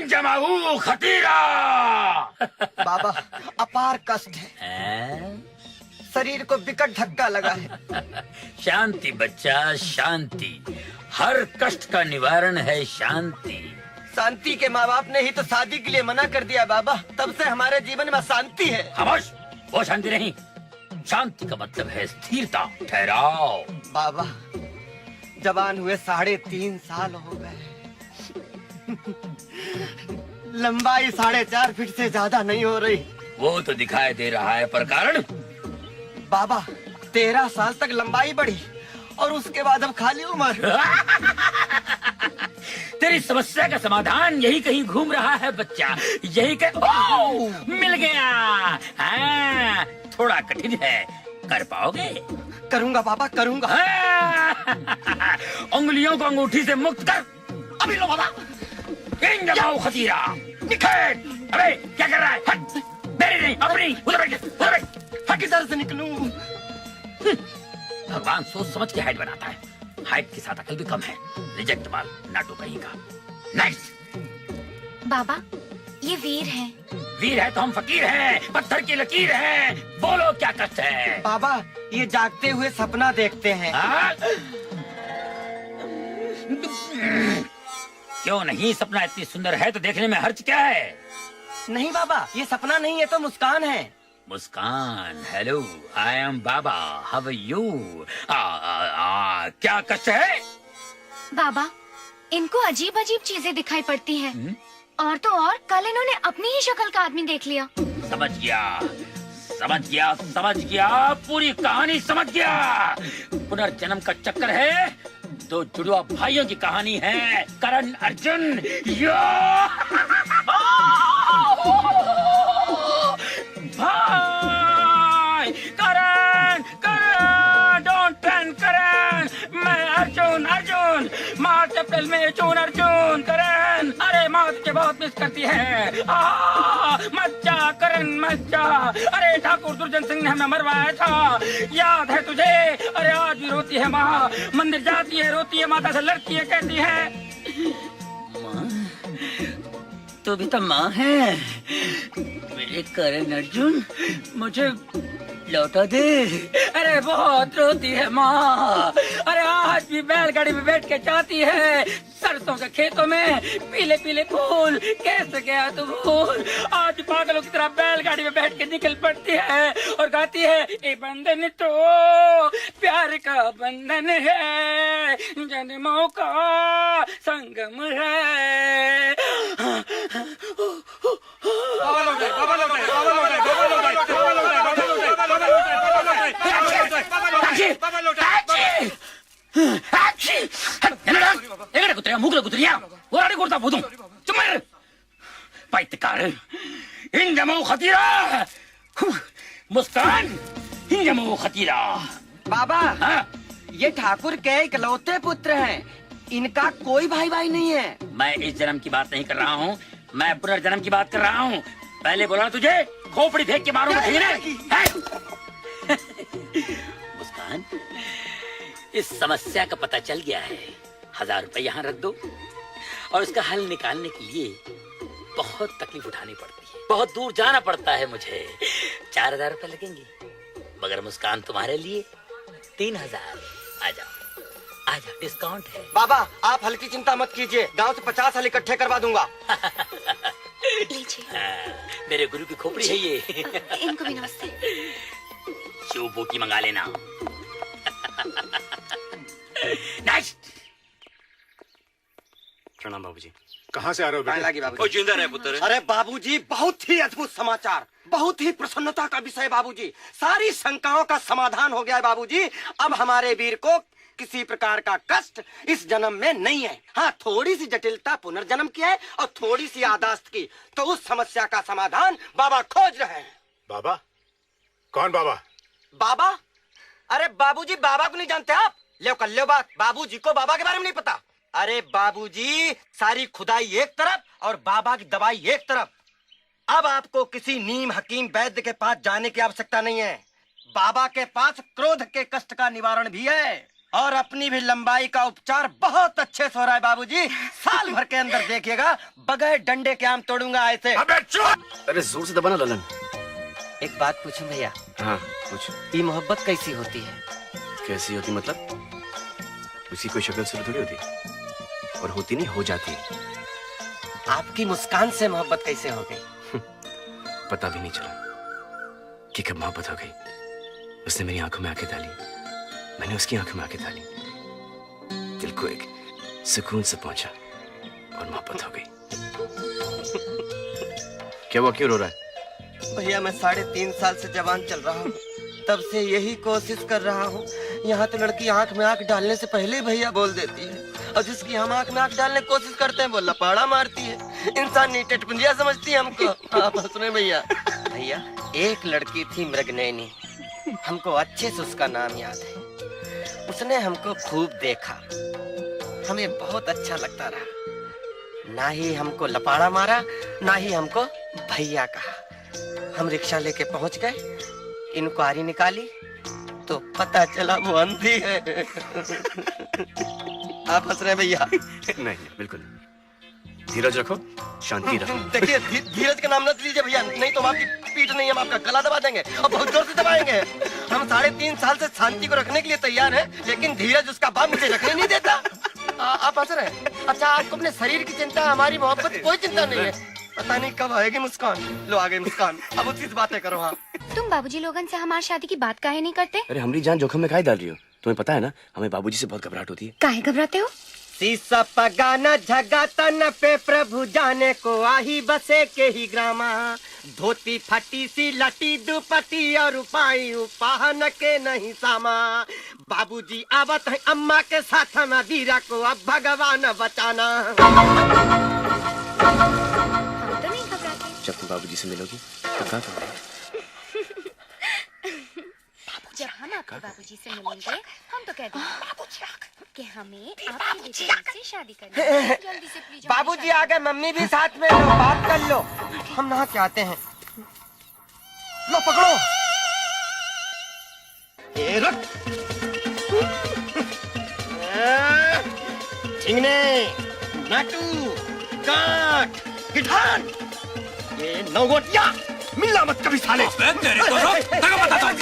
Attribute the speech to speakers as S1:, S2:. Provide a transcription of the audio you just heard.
S1: इन जमाऊ खतीरा।
S2: बाबा अपार कष्ट है, शरीर को विकट धक्का लगा है।
S1: शांति बच्चा, शांति। हर कष्ट का निवारण है शांति।
S2: शांति के माँ बाप ने ही तो शादी के लिए मना कर दिया बाबा, तब से हमारे जीवन में शांति है।
S1: खामोश, वो शांति नहीं। शांति का मतलब है स्थिरता, ठहराव।
S2: बाबा जवान हुए 3.5 साल हो गए, लंबाई 4.5 फीट से ज्यादा नहीं हो रही।
S1: वो तो दिखाई दे रहा है, पर कारण?
S2: बाबा 13 साल तक लंबाई बढ़ी और उसके बाद अब खाली उम्र।
S1: तेरी समस्या का समाधान यही कहीं घूम रहा है बच्चा, यही मिल गया। हाँ, थोड़ा कठिन है, कर पाओगे?
S2: करूंगा बाबा, करूंगा।
S1: उंगलियों को अंगूठी से मुक्त कर। अभी लो बाबा। इन जमाऊ खतीरा, निखट। अबे क्या कर रहा है? हट, मेरी नहीं अपनी। उधर बैठ, उधर बैठ।
S2: हट, किधर से निकलूं?
S1: भगवान सोच समझ के हाइट बनाता है, हाइट के साथ अकल भी कम है। रिजेक्ट माल, नाटो कहीं का। नेक्स्ट।
S3: बाबा ये वीर है।
S1: वीर है तो हम फकीर हैं, पत्थर की लकीर है। बोलो क्या कष्ट है?
S2: बाबा ये जागते हुए सपना देखते हैं।
S1: क्यों नहीं? सपना इतनी सुंदर है तो देखने में हर्ज क्या है?
S2: नहीं बाबा, ये सपना नहीं है तो मुस्कान है।
S1: Muskan, hello, I am Baba, how are you? क्या कष्ट है?
S3: बाबा इनको अजीब अजीब चीजें दिखाई पड़ती हैं। और तो और कल इन्होंने अपनी ही शक्ल का आदमी देख लिया।
S1: समझ गया, समझ गया, समझ गया, पूरी कहानी समझ गया। पुनर्जन्म का चक्कर है, 2 जुड़वा भाइयों की कहानी है। करण अर्जुन। भाई करण, करण, डोंट रन करण। मैं अर्जुन, अर्जुन, मार्च अप्रैल में अर्जुन, अर्जुन, करण। अरे माँ तुझे बहुत मिस करती है। मत जा करण, मत जा। अरे ठाकुर दुर्जन सिंह ने हमें मरवाया था, याद है तुझे? अरे आज भी रोती है माँ, मंदिर जाती है, रोती है, माता से लड़ती है, कहती है माँ तू भी तो माँ है। मेरे करण अर्जुन, मुझे लौटा दे। अरे बहुत रोती है माँ। अरे आज भी बैलगाड़ी में बैठ के जाती है सरसों के खेतों में, पीले पीले फूल। कैसे गया तू भूल? आज पागलों की तरह बैलगाड़ी में बैठ के निकल पड़ती है और गाती है, ये बंधन तो प्यार का बंधन है, जन्मों का संगम है। मुस्कान, खतीरा।
S2: बाबा ये ठाकुर के इकलौते पुत्र हैं, इनका कोई भाई नहीं है।
S1: मैं इस जन्म की बात नहीं कर रहा हूँ, मैं पुनर्जन्म की बात कर रहा हूँ। पहले बोला तुझे खोपड़ी फेंक के मारूंगा, ठीक है? मुस्कान, इस समस्या का पता चल गया है। 1000 रुपए यहाँ रख दो और उसका हल निकालने के लिए बहुत तकलीफ उठानी पड़ती है, बहुत दूर जाना पड़ता है मुझे। 4000 रुपए लगेंगे, मगर मुस्कान तुम्हारे लिए 3000। आ जाओ, आ जाओ, डिस्काउंट है।
S2: बाबा आप हल्की चिंता मत कीजिए, गांव से 50 हल इकट्ठे करवा दूंगा।
S3: लीजिए।
S1: मेरे गुरु की खोपड़ी है ये।
S3: इनको भी नमस्ते।
S1: शिव बोकी मंगा लेना। नेक्स्ट।
S4: प्रणाम बाबूजी। कहाँ से आ रहे हो बेटा?
S2: बाबूजी
S4: जिंदा रहे पुत्र।
S2: अरे बाबूजी बहुत ही अद्भुत समाचार, बहुत ही प्रसन्नता का विषय बाबूजी। सारी शंकाओं का समाधान हो गया है बाबूजी। अब हमारे वीर को किसी प्रकार का कष्ट इस जन्म में नहीं है। हाँ थोड़ी सी जटिलता पुनर्जन्म की है और थोड़ी सी यादाश्त की, तो उस समस्या का समाधान बाबा खोज रहे हैं।
S4: बाबा? कौन बाबा?
S2: बाबा? अरे बाबूजी बाबा को नहीं जानते आप? लो कर लो बात, बाबूजी को बाबा के बारे में नहीं पता। अरे बाबूजी सारी खुदाई एक तरफ और बाबा की दवाई एक तरफ। अब आपको किसी नीम हकीम वैद्य के पास जाने की आवश्यकता नहीं है। बाबा के पास क्रोध के कष्ट का निवारण भी है। और अपनी भी लंबाई का उपचार बहुत अच्छे से हो रहा है बाबूजी। साल भर के अंदर देखिएगा बगैर डंडे के आम तोड़ूंगा ऐसे।
S5: अबे चुप! अरे जोर से दबाना ललन।
S2: एक बात पूछूं भैया?
S5: हाँ पूछ।
S2: ये मोहब्बत कैसी होती है?
S5: कैसी होती मतलब? उसी कोई शक्ल से थोड़ी होती, और होती नहीं हो जाती है।
S2: आपकी मुस्कान से मोहब्बत कैसे हो गई?
S5: पता भी नहीं चला कि कब मोहब्बत हो गई। उसने मेरी आंखों में आंखें डाली, मैंने उसकी आंखों में आंखें डाली, दिल को एक सुकून से पहुंचा और मोहब्बत हो गई। क्या हुआ, क्यों रो रहा है?
S2: भैया मैं 3.5 साल से जवान चल रहा हूँ, तब से यही कोशिश कर रहा हूँ। यहाँ तो लड़की आंख में आंख डालने से पहले भैया बोल देती है, और जिसकी हम आंख में आंख डालने की कोशिश करते हैं वो लपाड़ा मारती है। इंसान नहीं टेटपुंजिया समझती है हमको। आप हंस रहे भैया? भैया एक लड़की थी मृगनयनी, हमको अच्छे से उसका नाम याद है। उसने हमको खूब देखा, हमें बहुत अच्छा लगता रहा। ना ही हमको लपाड़ा मारा, ना ही हमको भैया कहा। हम रिक्शा लेके पहुंच गए, इंक्वायरी निकाली तो पता चला वो अंधी है। आप हंस रहे हैं भैया?
S5: नहीं बिल्कुल नहीं। धीरज रखो, शांति रखो।
S2: देखिए धीरज का नाम मत लीजिए भैया, नहीं तो हम आपकी पीठ नहीं, हम आपका गला दबा देंगे और बहुत जोर से दबाएंगे। हम 3.5 साल से शांति को रखने के लिए तैयार हैं, लेकिन धीरज उसका बाप मुझे रखने नहीं देता। आप हंस रहे हैं? अच्छा आपको अपने शरीर की चिंता, हमारी मोहब्बत की कोई चिंता नहीं है। पता नहीं कब आएगी मुस्कान। लो आ गई मुस्कान, अब उसी से बातें करो। हाँ
S3: तुम बाबूजी लोगन से हमारी शादी की बात काहे नहीं करते?
S5: अरे हमारी जान जोखिम में काहे डाल रही हो? तुम्हें पता है ना, हमें बाबूजी से बहुत घबराहट होती है।
S3: काहे घबराते हो?
S2: सीसा पगाना झगाता न पे प्रभु जाने को आही बसे के ही ग्रामा। धोती फटी सी लटी दुपटी और उपाई उपाहन के नहीं सामा। बाबूजी आवत है अम्मा के साथ में वीरा को अब भगवान बचाना।
S3: हम तो नहीं घबराते।
S5: जब तुम बाबूजी से मिलोगी तो क्या करोगे?
S3: जब हम आपके बाबूजी से मिलेंगे हम तो कह देंगे कि हमें आपकी बेटी से शादी करनी है। जल्दी से प्लीज।
S2: बाबूजी आ गए, मम्मी भी साथ में, लो बात कर लो। हम नहा के आते हैं। लो पकड़ो। ये रख। झिंगने, नाटू, काट, गिठान, ये नौगोटिया, मिलना मत कभी साले।
S1: तेरे को रोक, तेरे को बताता हूँ।